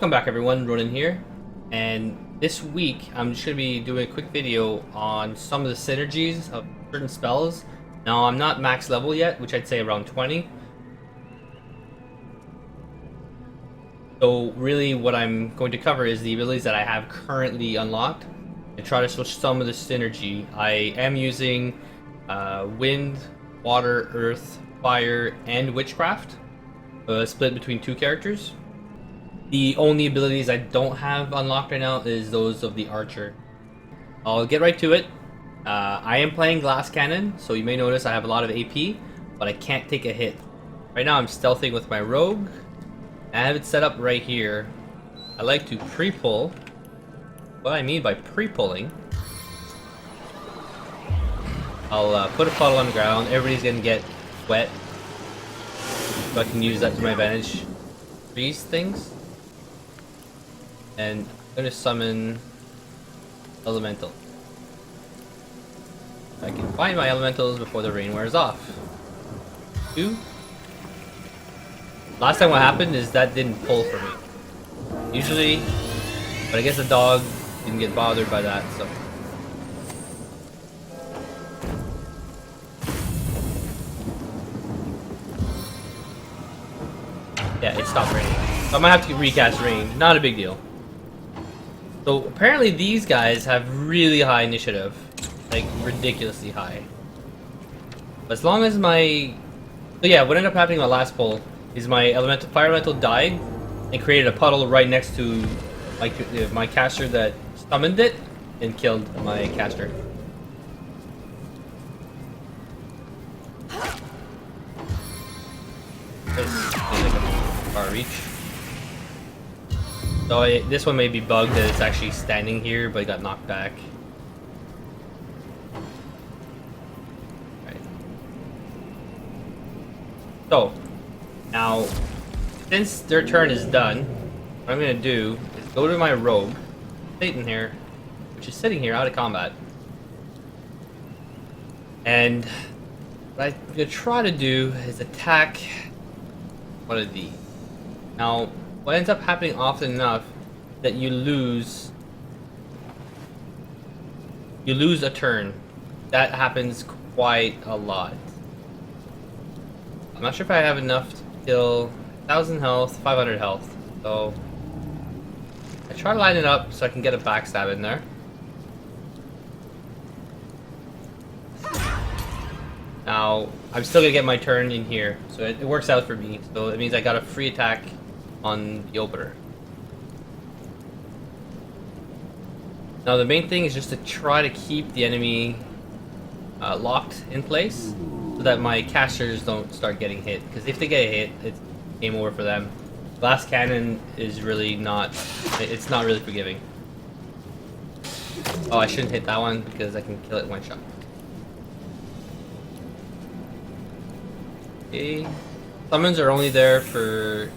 Welcome back everyone, Ronin here, and this week I'm just going to be doing a quick video on some of the synergies of certain spells. Now I'm not max level yet, which I'd say around 20. So really what I'm going to cover is the abilities that I have currently unlocked and try to switch some of the synergy. I am using wind, water, earth, fire, and witchcraft, split between two characters. The only abilities I don't have unlocked right now is those of the archer. I'll get right to it. I am playing glass cannon, so you may notice I have a lot of AP, but I can't take a hit. Right now I'm stealthing with my rogue. I have it set up right here. I like to pre-pull. What I mean by pre-pulling, I'll put a puddle on the ground. Everybody's gonna get wet, so I can use that to my advantage. Freeze things. And I'm gonna summon elemental. I can find my elementals before the rain wears off. 2. Last time what happened is that didn't pull for me. Usually, but I guess the dog didn't get bothered by that, so. Yeah, it stopped raining. So I might have to recast rain. Not a big deal. So apparently these guys have really high initiative, like ridiculously high. But as long as my, so yeah, what ended up happening on my last pull is my fire elemental died and created a puddle right next to my caster that summoned it and killed my caster. This is like a far reach. So this one may be bugged that it's actually standing here, but it got knocked back. Right. So, now, since their turn is done, what I'm going to do is go to my rogue, Satan here, which is sitting here out of combat. And what I'm going to try to do is attack one of these. Now, what ends up happening often enough that you lose a turn. That happens quite a lot. I'm not sure if I have enough to kill 1,000 health, 500 health. So I try to line it up so I can get a backstab in there. Now I'm still gonna get my turn in here, so it works out for me. So it means I got a free attack on the opener. Now the main thing is just to try to keep the enemy locked in place so that my casters don't start getting hit, because if they get hit, it's game over for them. Glass cannon is really not, it's not really forgiving. Oh, I shouldn't hit that one because I can kill it one shot. Okay. Summons are only there for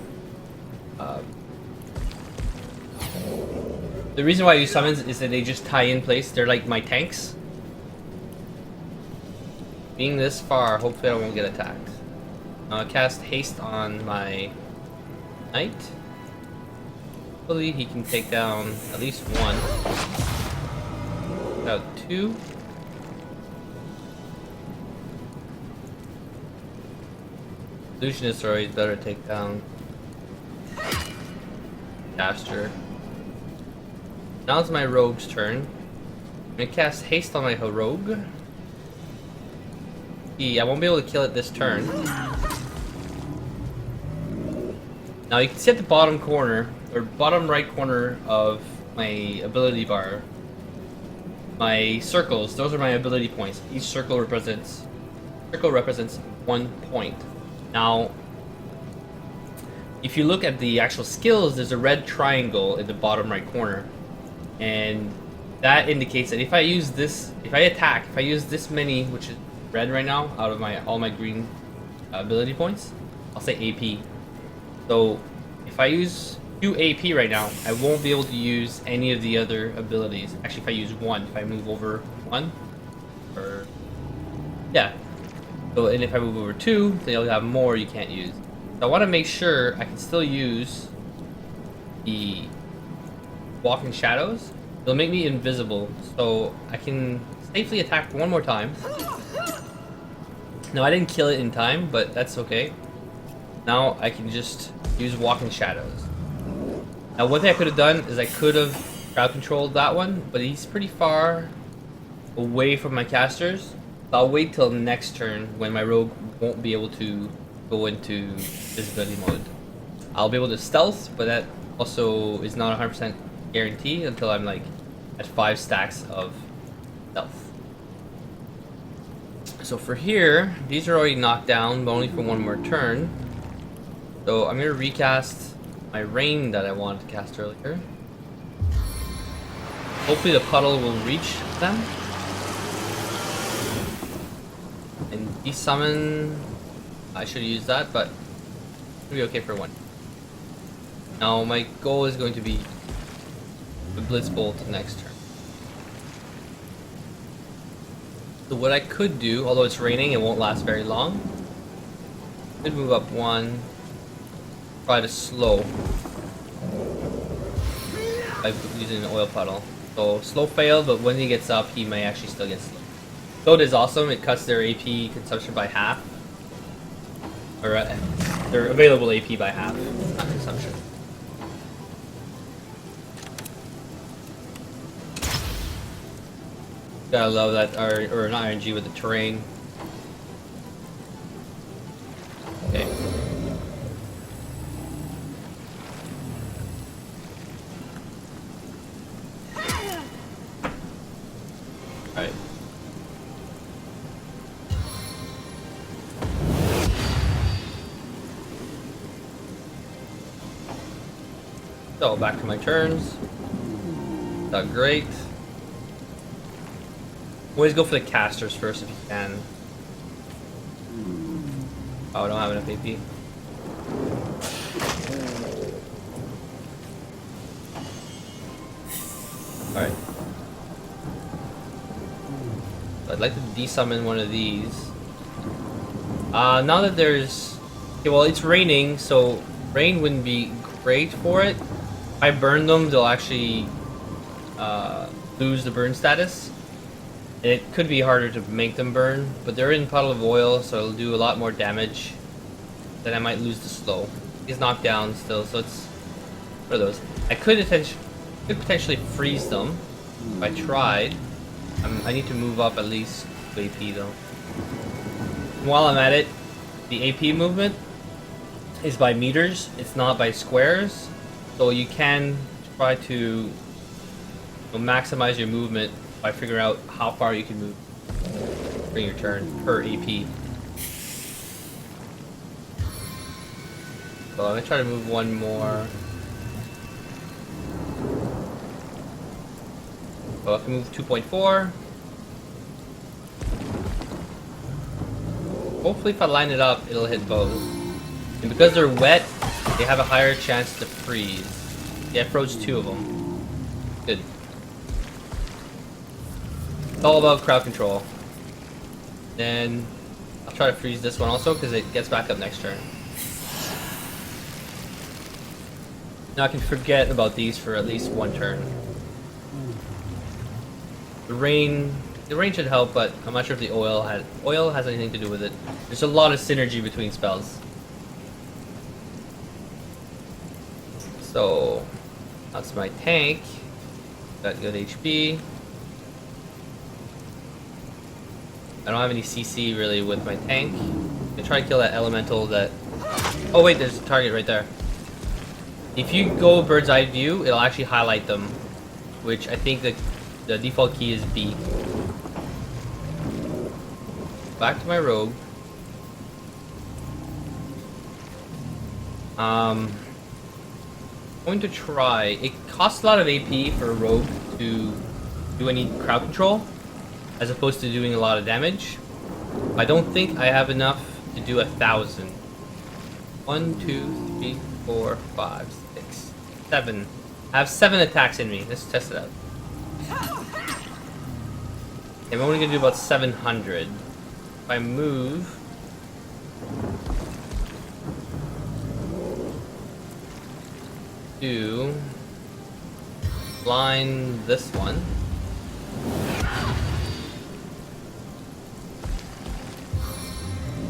the reason why I use summons is that they just tie in place. They're like my tanks. Being this far, hopefully I won't get attacked. Cast haste on my knight. Hopefully he can take down at least one. About 2. Illusionist always better take down caster. Now it's my rogue's turn. I'm gonna cast haste on my rogue. I won't be able to kill it this turn. Now you can see at the bottom corner, or bottom right corner of my ability bar, my circles, those are my ability points. Each circle represents 1 point. Now, if you look at the actual skills, there's a red triangle in the bottom right corner. And that indicates that if I use this, if I use this many, which is red right now, out of all my green ability points, I'll say AP. So if I use 2 AP right now, I won't be able to use any of the other abilities. Actually, if I use 1, if I move over 1, or yeah. So, and if I move over 2, then you'll have more you can't use. So I want to make sure I can still use the walking shadows, it'll make me invisible, so I can safely attack one more time. No, I didn't kill it in time, but that's okay. Now I can just use walking shadows. Now one thing I could have done is I could have crowd controlled that one, but he's pretty far away from my casters. So I'll wait till next turn when my rogue won't be able to go into visibility mode. I'll be able to stealth, but that also is not 100% guarantee until I'm like at 5 stacks of stealth. So for here, these are already knocked down, but only for one more turn. So I'm gonna recast my rain that I wanted to cast earlier. Hopefully the puddle will reach them. And desummon, I should use that, but it'll be okay for one. Now my goal is going to be the Blitz Bolt next turn. So what I could do, although it's raining, it won't last very long. Could move up one, try to slow by using an oil puddle. So slow failed, but when he gets up, he may actually still get slow. Goat is awesome. It cuts their AP consumption by half, or their available AP by half, not consumption. Gotta love that, or not RNG with the terrain. Okay. Alright. So back to my turns. Not great. Always go for the casters first if you can. Oh, I don't have enough AP. Alright. I'd like to desummon one of these. Now that there's... Okay, well, it's raining, so rain wouldn't be great for it. If I burn them, they'll actually lose the burn status. And it could be harder to make them burn, but they're in puddle of oil, so it'll do a lot more damage. Then I might lose the slow. He's knocked down still, so it's one of those. I could potentially freeze them if I tried. I need to move up at least to AP though. While I'm at it, the AP movement is by meters, it's not by squares. So you can try to maximize your movement by figuring out how far you can move during your turn per AP. So I'm gonna try to move one more. So I can move 2.4. Hopefully if I line it up, it'll hit both. And because they're wet, they have a higher chance to freeze. Yeah, I froze 2 of them. Good. It's all about crowd control. Then I'll try to freeze this one also because it gets back up next turn. Now I can forget about these for at least one turn. The rain should help, but I'm not sure if the oil has anything to do with it. There's a lot of synergy between spells. So that's my tank. Got good HP. I don't have any CC really with my tank. I'm gonna try to kill that elemental that... Oh wait, there's a target right there. If you go bird's eye view, it'll actually highlight them, which I think the default key is B. Back to my rogue. I'm going to try... It costs a lot of AP for a rogue to do any crowd control, as opposed to doing a lot of damage. I don't think I have enough to do 1,000. 1, 2, 3, 4, 5, 6, 7. I have 7 attacks in me. Let's test it out. I'm only gonna do about 700. If I move... do blind this one.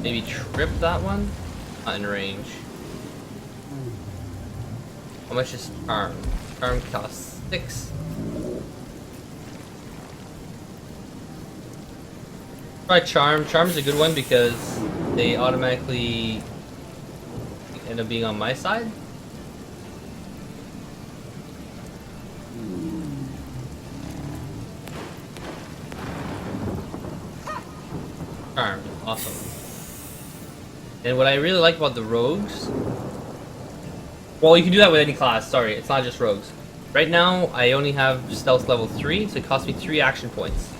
Maybe trip that one? Not in range. How much is charm? Charm costs 6. Try charm. Charm is a good one because they automatically end up being on my side. Charm, awesome. And what I really like about the rogues, well, you can do that with any class. Sorry, it's not just rogues. Right now, I only have stealth level 3, so it costs me 3 action points.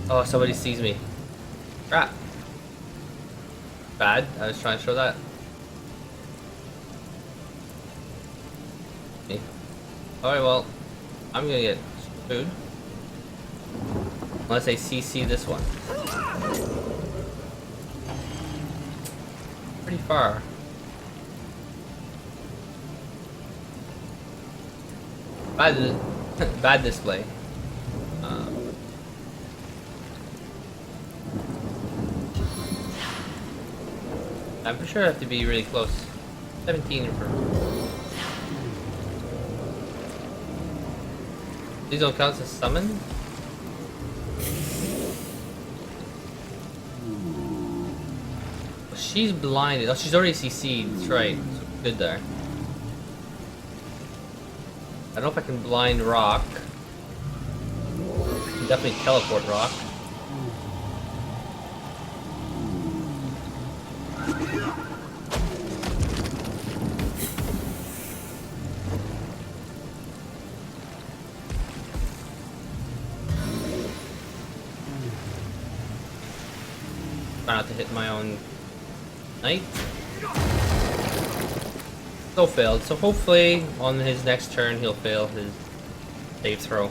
Oh, somebody sees me. Crap. Bad. I was trying to show that. Okay. Alright, well, I'm gonna get food. Unless I CC this one. Pretty far. Bad display. I'm pretty sure I have to be really close. 17 for. These don't count as summon? She's blinded. Oh, she's already CC'd. That's right. So good there. I don't know if I can blind rock. I can definitely teleport rock. Try not to hit my own knight. Still failed, so hopefully on his next turn he'll fail his save throw.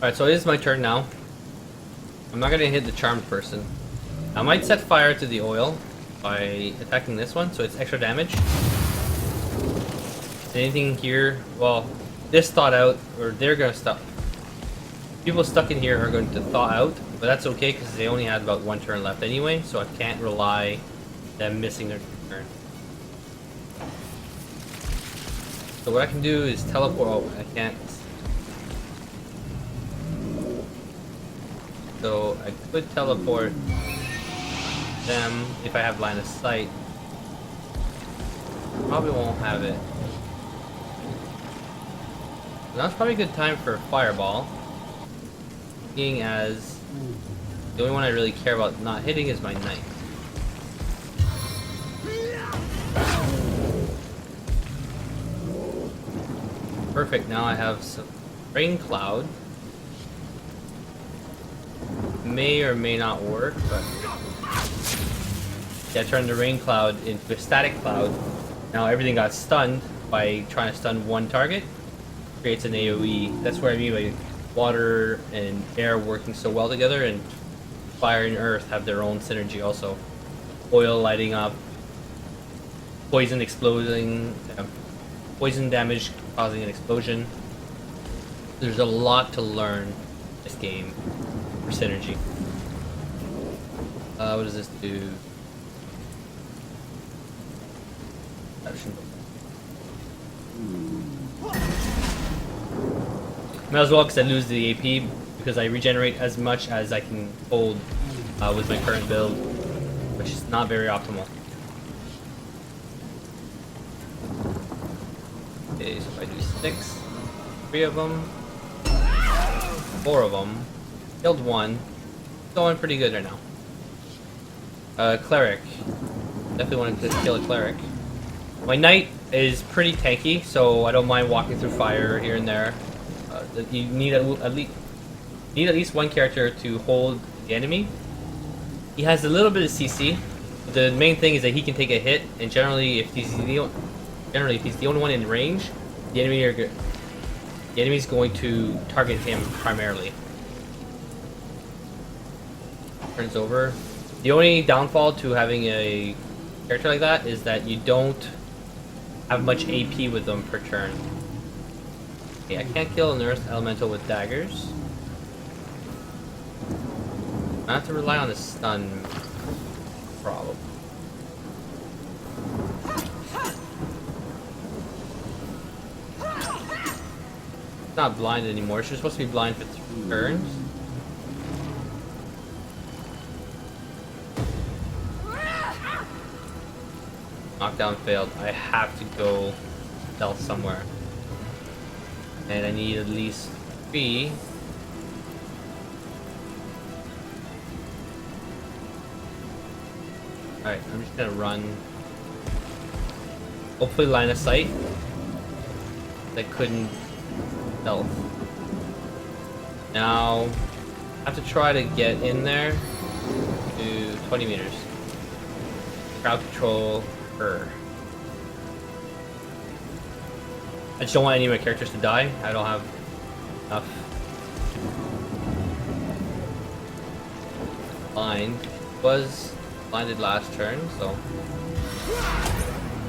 Alright, so it is my turn now. I'm not gonna hit the charmed person. I might set fire to the oil by attacking this one, so it's extra damage. Anything here, well, this thawed out, or they're gonna stop. People stuck in here are going to thaw out, but that's okay because they only had about 1 turn left anyway, so I can't rely them missing their turn. So what I can do is teleport. Oh, I can't. So I could teleport them if I have line of sight. Probably won't have it. Now's probably a good time for a fireball. Being as the only one I really care about not hitting is my knight. Perfect, now I have some rain cloud. May or may not work, but yeah, I turned the rain cloud into a static cloud. Now everything got stunned by trying to stun one target. Creates an AoE. That's what I mean by water and air working so well together, and fire and earth have their own synergy also. Oil lighting up, poison exploding, poison damage causing an explosion. There's a lot to learn in this game for synergy. What does this do? Might as well, because I lose the AP, because I regenerate as much as I can hold with my current build, which is not very optimal. Okay, so if I do 6, 3 of them, 4 of them, killed 1, going pretty good right now. Cleric. Definitely want to kill a cleric. My knight is pretty tanky, so I don't mind walking through fire here and there. that you need at least one character to hold the enemy. He has a little bit of CC. But the main thing is that he can take a hit, and generally, if he's the only one in range, the enemy's going to target him primarily. Turns over. The only downfall to having a character like that is that you don't have much AP with them per turn. Okay, I can't kill an Earth Elemental with daggers. I have to rely on the stun problem. It's not blind anymore. She's supposed to be blind for 3 turns. Knockdown failed. I have to go stealth somewhere. And I need at least 3. Alright, I'm just gonna run. Hopefully line of sight. I couldn't stealth. Now, I have to try to get in there to 20 meters. Crowd control her. I just don't want any of my characters to die. I don't have enough. Blind was blinded last turn, so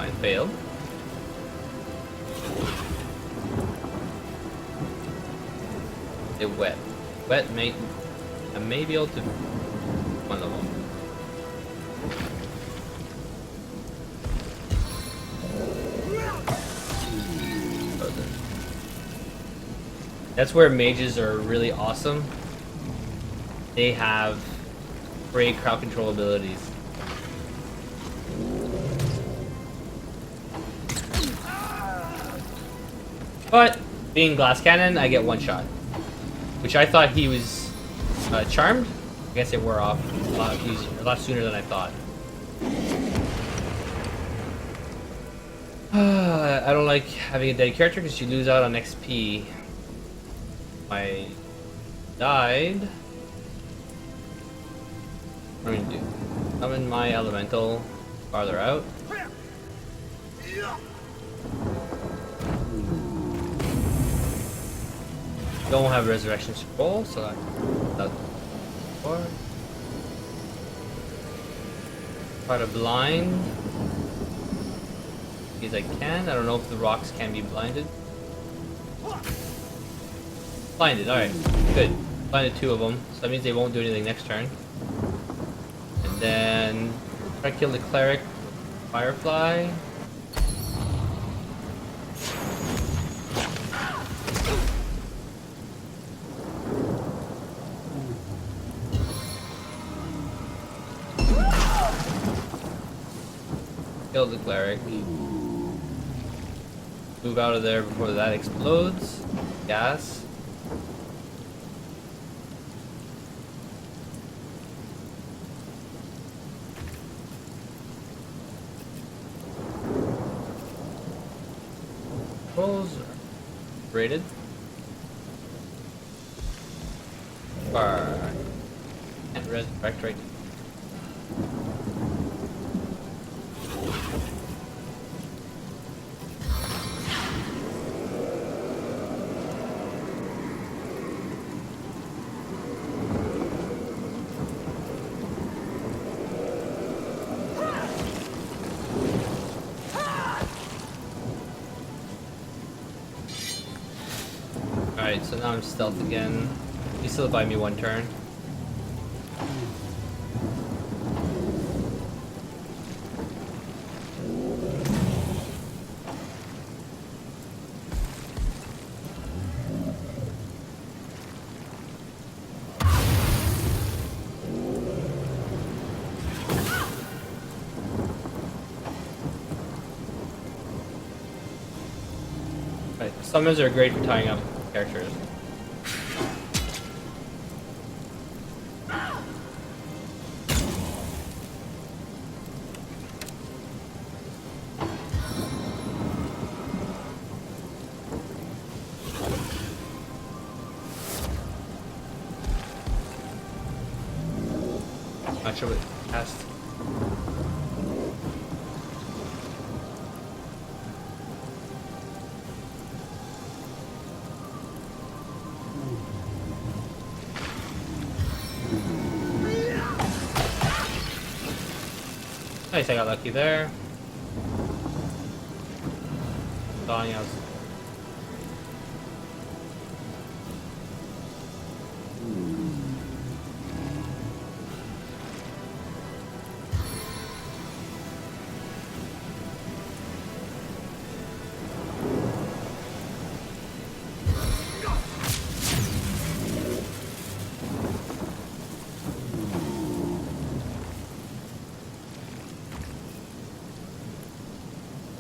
I failed. It wet. Wet may I may be able to one of them. That's where mages are really awesome. They have great crowd control abilities. But being glass cannon, I get one shot, which I thought he was charmed. I guess it wore off a lot sooner than I thought. I don't like having a dead character because you lose out on XP. I died. What am I gonna do? Summon my elemental farther out. Don't have resurrection scroll, so that's four. Try to blind. Because I can. I don't know if the rocks can be blinded. Blinded, alright. Good. Blinded 2 of them, so that means they won't do anything next turn. And then try to kill the cleric with Firefly. Kill the cleric. Move out of there before that explodes. Gas. Controls are rated. Far. Can't resurrect right. Alright, so now I'm stealth again. You still buy me 1 turn. Right, summons are great for tying up characters. not sure what it cast. Nice, I got lucky there. Thought I was.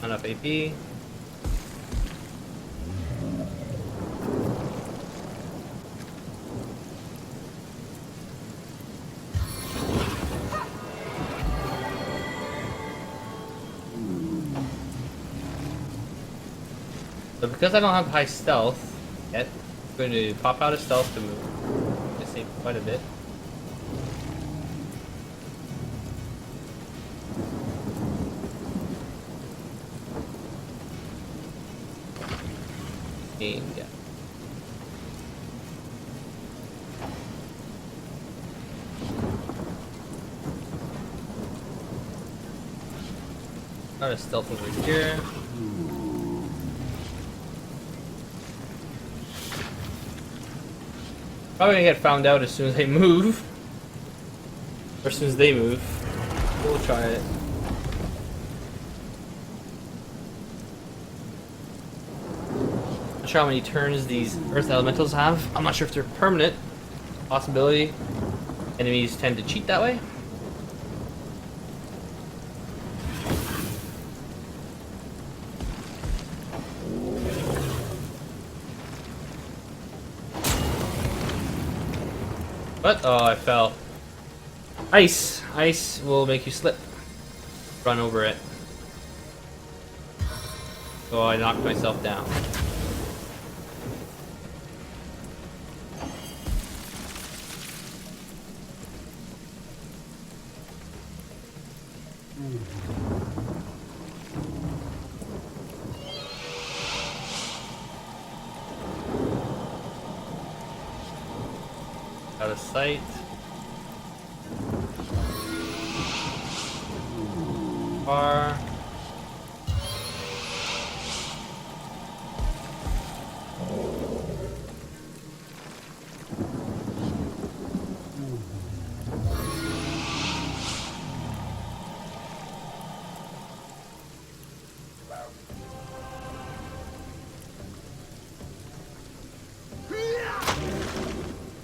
Enough AP. So because I don't have high stealth yet, I'm going to pop out of stealth to move. Just save quite a bit. Yeah. Not a stealth over here. Probably gonna get found out as soon as I move. Or as soon as they move. We'll try it. Not sure how many turns these earth elementals have. I'm not sure if they're permanent. Possibility. Enemies tend to cheat that way. What? Oh, I fell. Ice! Ice will make you slip. Run over it. So I knocked myself down. Out of sight. Far.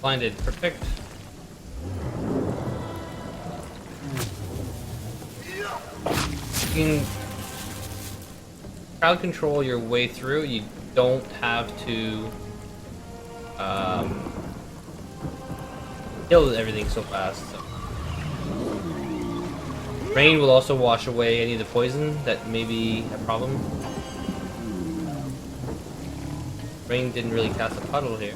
Blinded, perfect. You can crowd control your way through. You don't have to kill everything so fast. So. Rain will also wash away any of the poison that may be a problem. Rain didn't really cast a puddle here.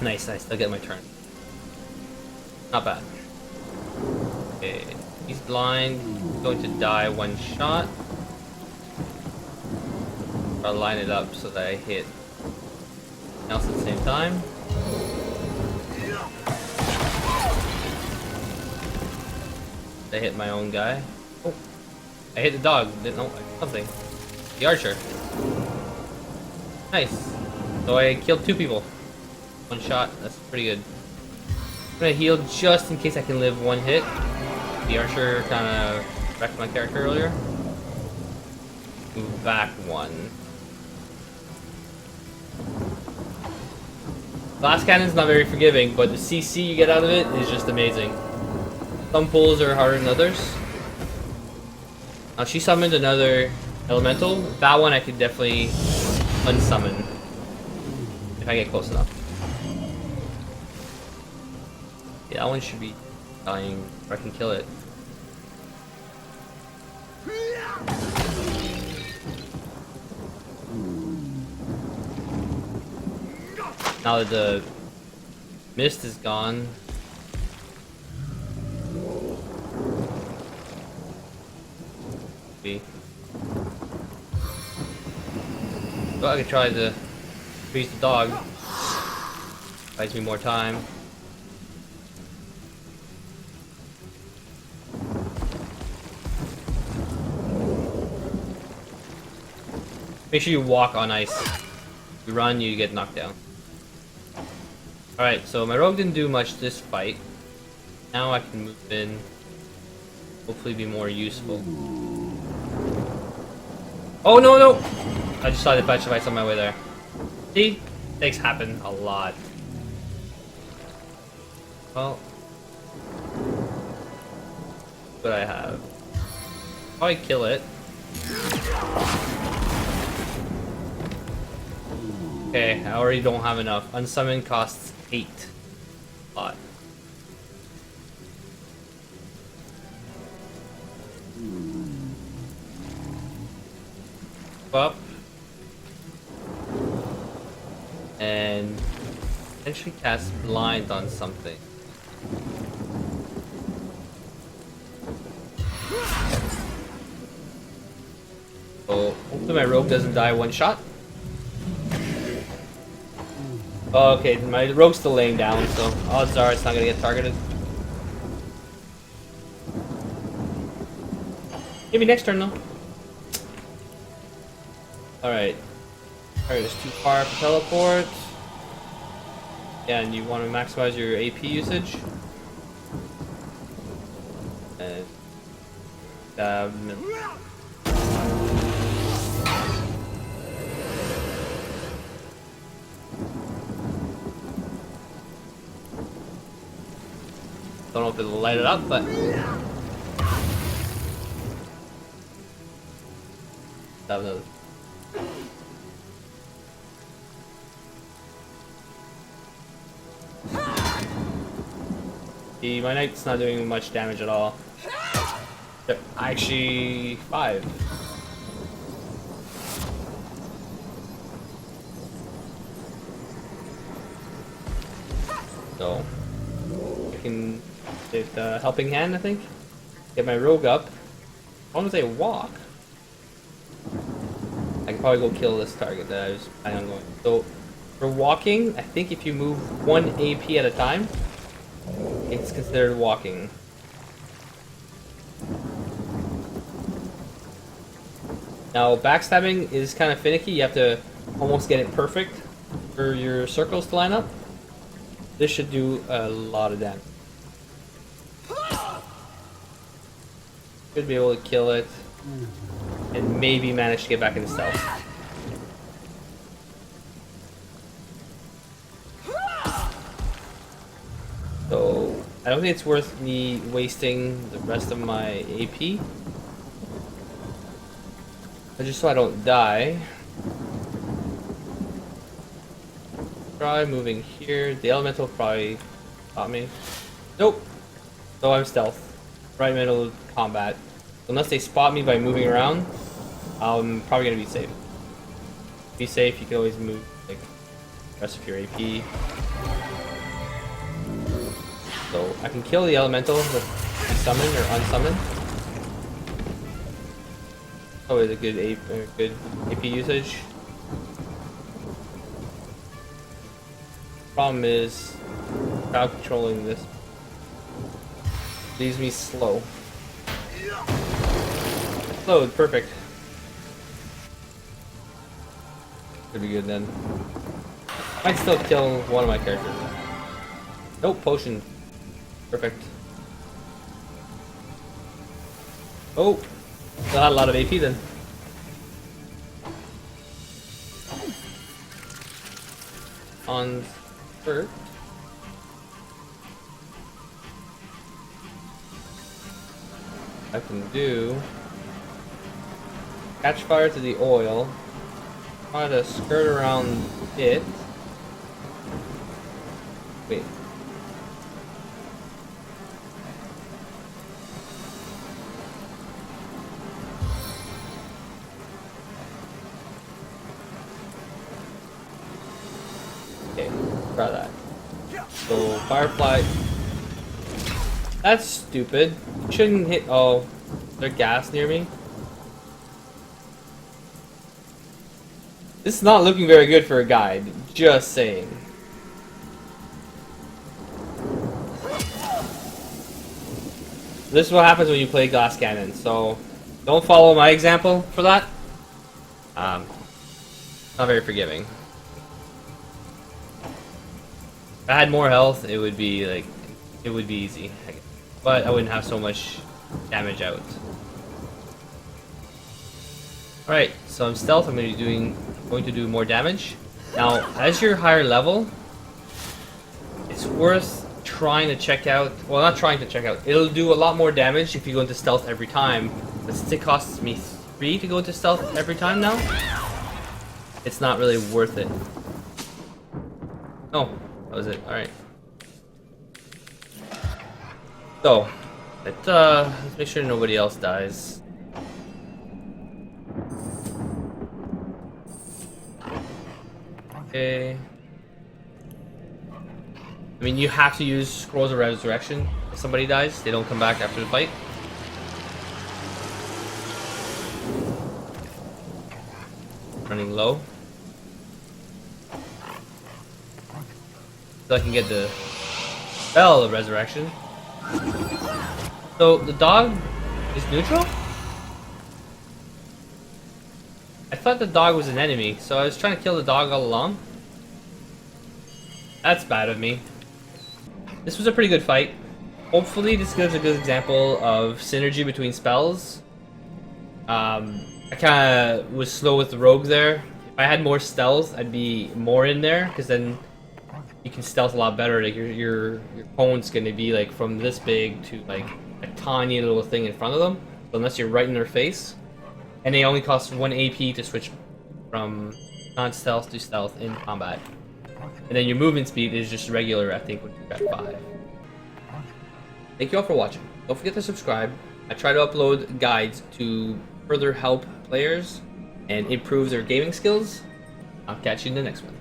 Nice, nice. I'll get my turn. Not bad. Okay, he's blind. He's going to die one shot. I'll line it up so that I hit else at the same time. I hit my own guy. Oh, I hit the dog. Didn't know something. The archer. Nice. So I killed 2 people. One shot, that's pretty good. I'm gonna heal just in case I can live 1 hit. The archer kind of wrecked my character earlier. Move back 1. Glass cannon's not very forgiving, but the CC you get out of it is just amazing. Some pulls are harder than others. Now she summoned another elemental. That one I could definitely unsummon if I get close enough. Yeah, that one should be dying or I can kill it. Now that the mist is gone. Well, I could try to freeze the dog. Buys me more time. Make sure you walk on ice. If you run, you get knocked down. Alright, so my rogue didn't do much this fight. Now I can move in. Hopefully be more useful. Oh no no! I just saw the bunch of ice on my way there. See? Things happen a lot. Well, what I have. Probably kill it. Okay, I already don't have enough. Unsummon costs 8. A lot. Up. And potentially cast blind on something. So hopefully my rogue doesn't die one shot. Oh, okay, my rogue's still laying down, so odds are it's not gonna get targeted. Maybe next turn though. Alright. Alright, it's too far for teleport. Yeah, and you want to maximize your AP usage. And don't know if it'll light it up, but have another. My knight's not doing much damage at all. Actually, 5. So I can get the helping hand, I think. Get my rogue up. As long as I walk, I can probably go kill this target that I was planning on going. So for walking, I think if you move 1 AP at a time, it's considered walking. Now, backstabbing is kind of finicky. You have to almost get it perfect for your circles to line up. This should do a lot of damage. Should be able to kill it and maybe manage to get back into stealth. So I don't think it's worth me wasting the rest of my AP. But just so I don't die. Try moving here. The elemental probably stop me. Nope. So I'm stealth. Right middle of combat. Unless they spot me by moving around, I'm probably gonna be safe. Be safe, you can always move like the rest of your AP. So I can kill the elemental with summon or unsummon. Always a good AP usage. Problem is crowd controlling this leaves me slow. Slowed, perfect. Could be good then. Might still kill one of my characters. Nope, potion. Perfect. Oh, still had a lot of AP then. On hurt. I can do catch fire to the oil. Try to skirt around it. Wait. Okay, try that. So, Firefly. That's stupid. Shouldn't hit. Oh, there's gas near me. This is not looking very good for a guide. Just saying. This is what happens when you play glass cannon. So, don't follow my example for that. Not very forgiving. If I had more health, it would be like, it would be easy. But I wouldn't have so much damage out. Alright, so I'm stealth. I'm going to do more damage. Now, as you're higher level, it's worth trying to check out. Well, not trying to check out. It'll do a lot more damage if you go into stealth every time. But since it costs me 3 to go into stealth every time now, it's not really worth it. Oh, that was it. Alright. So, let's make sure nobody else dies. Okay. I mean, you have to use Scrolls of Resurrection if somebody dies. They don't come back after the fight. Running low. So I can get the Spell of Resurrection. So the dog is neutral? I thought the dog was an enemy, so I was trying to kill the dog all along. That's bad of me. This was a pretty good fight. Hopefully this gives a good example of synergy between spells. I kind of was slow with the rogue there. If I had more stealth, I'd be more in there, because then you can stealth a lot better. Like your opponent's gonna be like from this big to like a tiny little thing in front of them. So unless you're right in their face, and they only cost 1 AP to switch from non-stealth to stealth in combat. And then your movement speed is just regular, I think, when you're at 5. Thank you all for watching. Don't forget to subscribe. I try to upload guides to further help players and improve their gaming skills. I'll catch you in the next one.